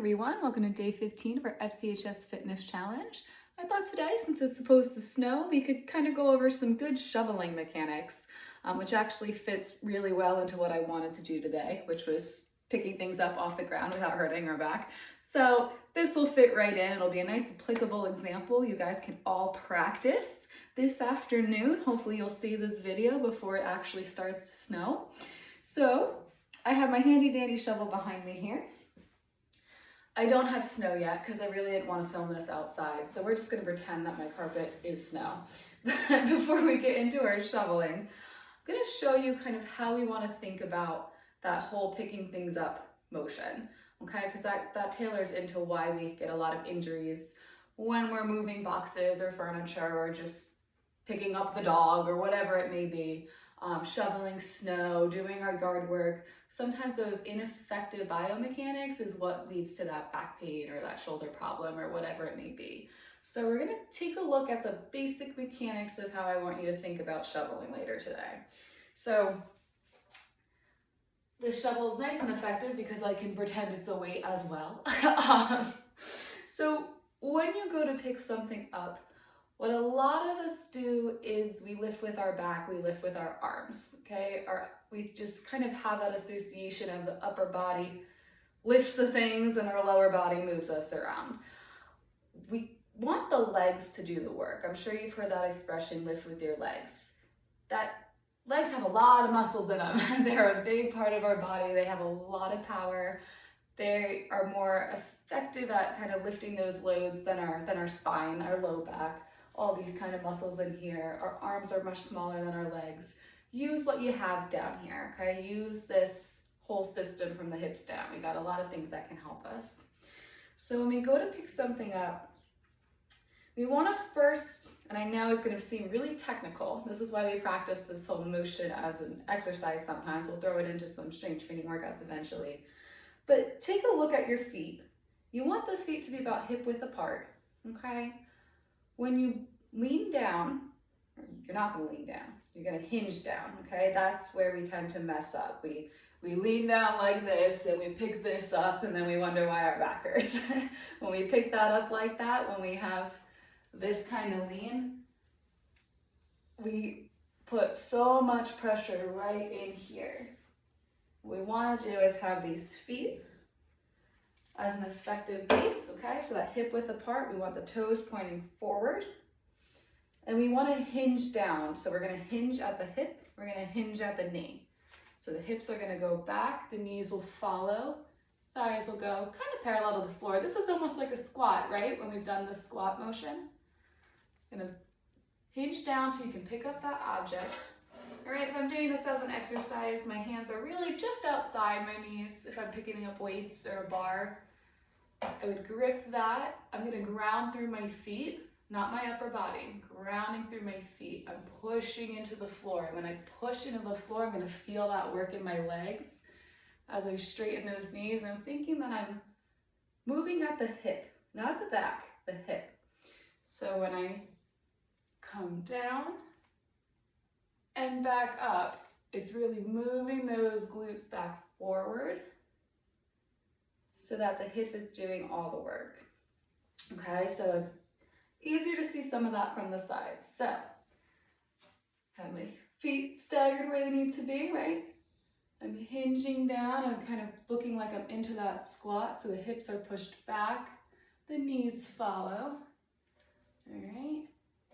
everyone, welcome to day 15 of our FCHS Fitness Challenge. I thought today, since it's supposed to snow, we could kind of go over some good shoveling mechanics, which actually fits really well into what I wanted to do today, which was picking things up off the ground without hurting our back. So this will fit right in. It'll be a nice applicable example you guys can all practice this afternoon. Hopefully you'll see this video before it actually starts to snow. So I have my handy dandy shovel behind me here. I don't have snow yet because I really didn't want to film this outside, so we're just going to pretend that my carpet is snow. Before we get into our shoveling, I'm going to show you kind of how we want to think about that whole picking things up motion, okay? Because that tailors into why we get a lot of injuries when we're moving boxes or furniture or just picking up the dog or whatever it may be. Shoveling snow, doing our yard work. Sometimes those ineffective biomechanics is what leads to that back pain or that shoulder problem or whatever it may be. So we're going to take a look at the basic mechanics of how I want you to think about shoveling later today. So this shovel is nice and effective because I can pretend it's a weight as well. So when you go to pick something up, what a lot of us do is we lift with our back, we lift with our arms, okay? We just kind of have that association of the upper body lifts the things and our lower body moves us around. We want the legs to do the work. I'm sure you've heard that expression, lift with your legs. Legs have a lot of muscles in them. They're a big part of our body. They have a lot of power. They are more effective at kind of lifting those loads than our spine, our low back. All these kind of muscles in here. Our arms are much smaller than our legs. Use what you have down here, okay? Use this whole system from the hips down. We got a lot of things that can help us. So when we go to pick something up, we want to first, and I know it's going to seem really technical, this is why we practice this whole motion as an exercise sometimes. We'll throw it into some strength training workouts eventually. But take a look at your feet. You want the feet to be about hip width apart, okay? When you lean down, you're not going to lean down, you're going to hinge down, okay? That's where we tend to mess up. We lean down like this and we pick this up and then we wonder why our back hurts. When we pick that up like that, when we have this kind of lean, we put so much pressure right in here. What we want to do is have these feet as an effective base, okay? So that hip width apart, we want the toes pointing forward. And we want to hinge down. So we're going to hinge at the hip, we're going to hinge at the knee. So the hips are going to go back, the knees will follow, thighs will go kind of parallel to the floor. This is almost like a squat, right? When we've done this squat motion. Going to hinge down so you can pick up that object. All right, if I'm doing this as an exercise, my hands are really just outside my knees. If I'm picking up weights or a bar, I would grip that. I'm going to ground through my feet, not my upper body. Grounding through my feet. I'm pushing into the floor. When I push into the floor, I'm going to feel that work in my legs as I straighten those knees. And I'm thinking that I'm moving at the hip, not the back, the hip. So when I come down and back up, it's really moving those glutes back forward so that the hip is doing all the work. Okay, so it's easier to see some of that from the sides. So, have my feet staggered where they need to be, right? I'm hinging down, I'm kind of looking like I'm into that squat, so the hips are pushed back, the knees follow. All right,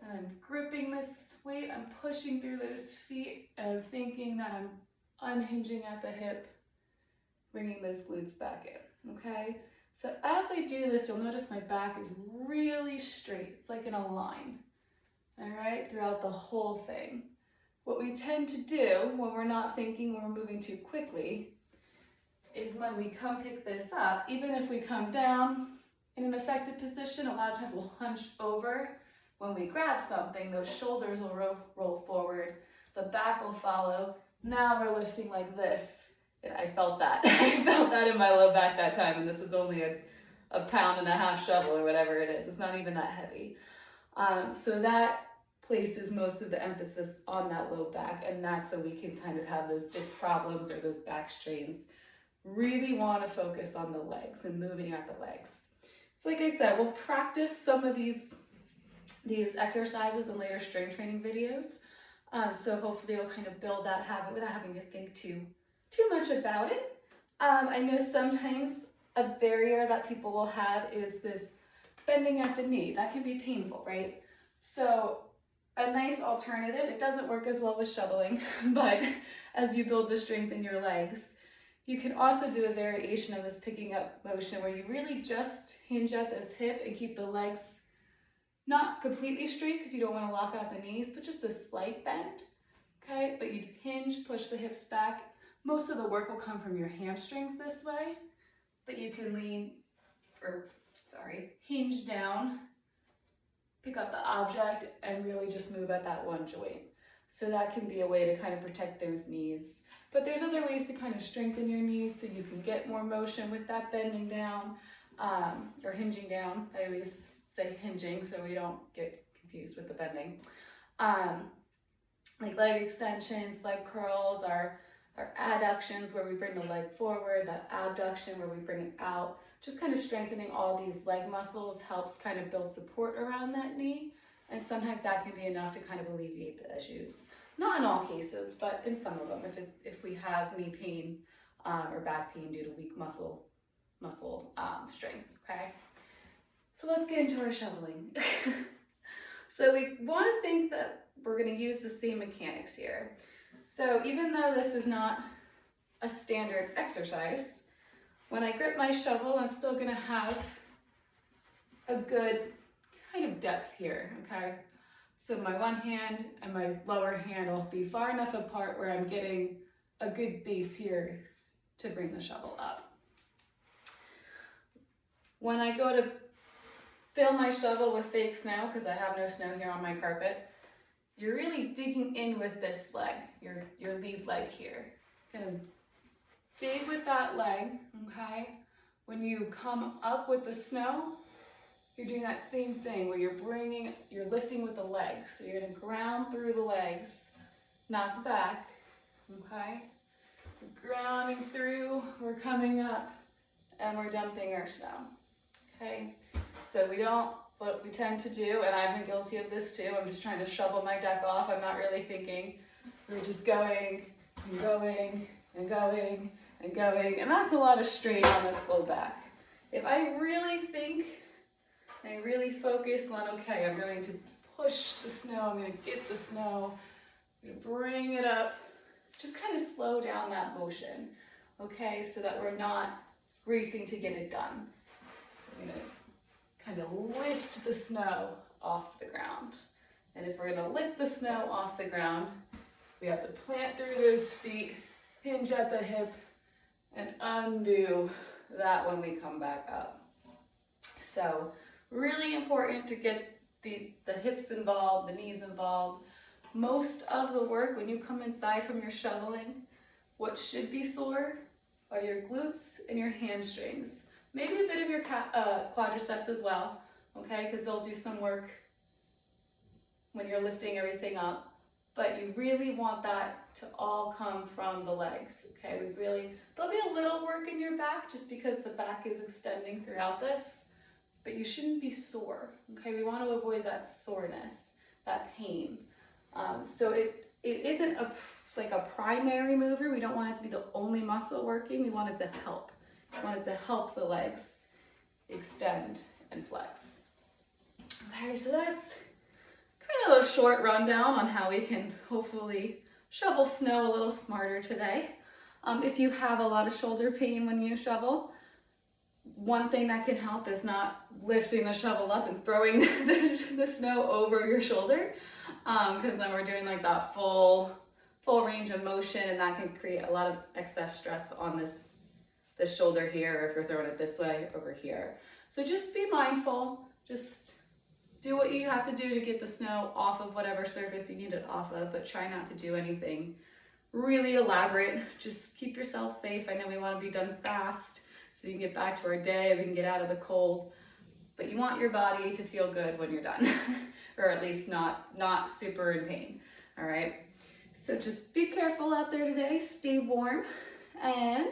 and I'm gripping this weight, I'm pushing through those feet, and I'm thinking that I'm unhinging at the hip, bringing those glutes back in, okay? So as I do this, you'll notice my back is really straight. It's like in a line, all right, throughout the whole thing. What we tend to do when we're not thinking, when we're moving too quickly, is when we come pick this up, even if we come down in an effective position, a lot of times we'll hunch over. When we grab something, those shoulders will roll forward, the back will follow. Now we're lifting like this. And I felt that. I felt that in my low back that time, and this is only a pound and a half shovel or whatever it is. It's not even that heavy. So that places most of the emphasis on that low back, and that's so we can kind of have those disc problems or those back strains really want to focus on the legs and moving at the legs. So like I said, we'll practice some of these exercises in later strength training videos. So hopefully you'll kind of build that habit without having to think too much about it. I know sometimes a barrier that people will have is this bending at the knee. That can be painful, right? So a nice alternative, it doesn't work as well with shoveling, but as you build the strength in your legs, you can also do a variation of this picking up motion where you really just hinge at this hip and keep the legs not completely straight because you don't want to lock out the knees, but just a slight bend, okay? But you hinge, push the hips back. Most of the work will come from your hamstrings this way, but you can hinge down, pick up the object, and really just move at that one joint. So that can be a way to kind of protect those knees. But there's other ways to kind of strengthen your knees so you can get more motion with that bending down or hinging down. I always say hinging so we don't get confused with the bending. Like leg extensions, leg curls, our adductions where we bring the leg forward, that abduction where we bring it out. Just kind of strengthening all these leg muscles helps kind of build support around that knee. And sometimes that can be enough to kind of alleviate the issues. Not in all cases, but in some of them, if we have knee pain or back pain due to weak muscle strength, okay? So let's get into our shoveling. So we want to think that we're going to use the same mechanics here. So even though this is not a standard exercise, when I grip my shovel, I'm still going to have a good kind of depth here, okay? So my one hand and my lower hand will be far enough apart where I'm getting a good base here to bring the shovel up. When I go to fill my shovel with fake snow, because I have no snow here on my carpet, you're really digging in with this leg, your lead leg here. Gonna dig with that leg, okay? When you come up with the snow, you're doing that same thing where you're lifting with the legs. So you're gonna ground through the legs, not the back, okay? We're grounding through, we're coming up, and we're dumping our snow, okay? So what we tend to do, and I've been guilty of this too, I'm just trying to shovel my deck off, I'm not really thinking. We're just going and going and going and going, and that's a lot of strain on this low back. If I really think, and I really focus on, okay, I'm going to push the snow, I'm going to get the snow, I'm going to bring it up, just kind of slow down that motion, okay, so that we're not racing to get it done. We're going to kind of lift the snow off the ground. And if we're going to lift the snow off the ground, we have to plant through those feet, hinge at the hip, and undo that when we come back up. So really important to get the hips involved, the knees involved. Most of the work when you come inside from your shoveling, what should be sore are your glutes and your hamstrings. Maybe a bit of your quadriceps as well, okay, because they'll do some work when you're lifting everything up. But you really want that to all come from the legs, okay? There'll be a little work in your back just because the back is extending throughout this, but you shouldn't be sore, okay? We want to avoid that soreness, that pain. So it isn't like a primary mover. We don't want it to be the only muscle working. We want it to help. We want it to help the legs extend and flex. Okay, so that's kind of a short rundown on how we can hopefully shovel snow a little smarter today. If you have a lot of shoulder pain when you shovel, one thing that can help is not lifting the shovel up and throwing the snow over your shoulder, because then we're doing like that full range of motion, and that can create a lot of excess stress on this shoulder here, or if you're throwing it this way, over here. So just be mindful, just do what you have to do to get the snow off of whatever surface you need it off of, but try not to do anything really elaborate. Just keep yourself safe. I know we want to be done fast so we can get back to our day, we can get out of the cold, but you want your body to feel good when you're done, or at least not super in pain, all right? So just be careful out there today, stay warm, and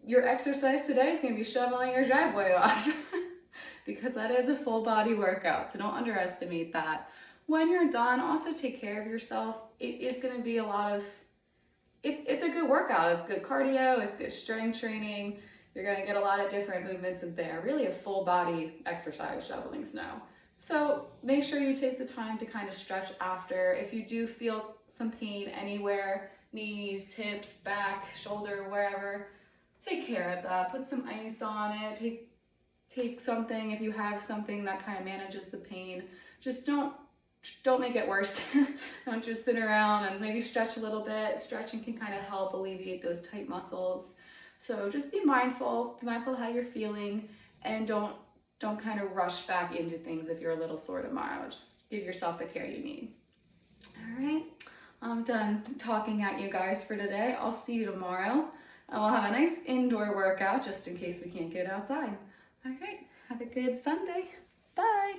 your exercise today is going to be shoveling your driveway off because that is a full body workout. So don't underestimate that. When you're done, also take care of yourself. It is going to be a lot of, it's a good workout. It's good cardio. It's good strength training. You're going to get a lot of different movements in there. Really a full body exercise shoveling snow. So make sure you take the time to kind of stretch after. If you do feel some pain anywhere, knees, hips, back, shoulder, wherever, take care of that. Put some ice on it. Take something if you have something that kind of manages the pain. Just don't make it worse. Don't just sit around and maybe stretch a little bit. Stretching can kind of help alleviate those tight muscles. So just be mindful of how you're feeling, and don't kind of rush back into things if you're a little sore tomorrow. Just give yourself the care you need. All right, I'm done talking at you guys for today. I'll see you tomorrow. We'll have a nice indoor workout just in case we can't get outside. All right, have a good Sunday. Bye.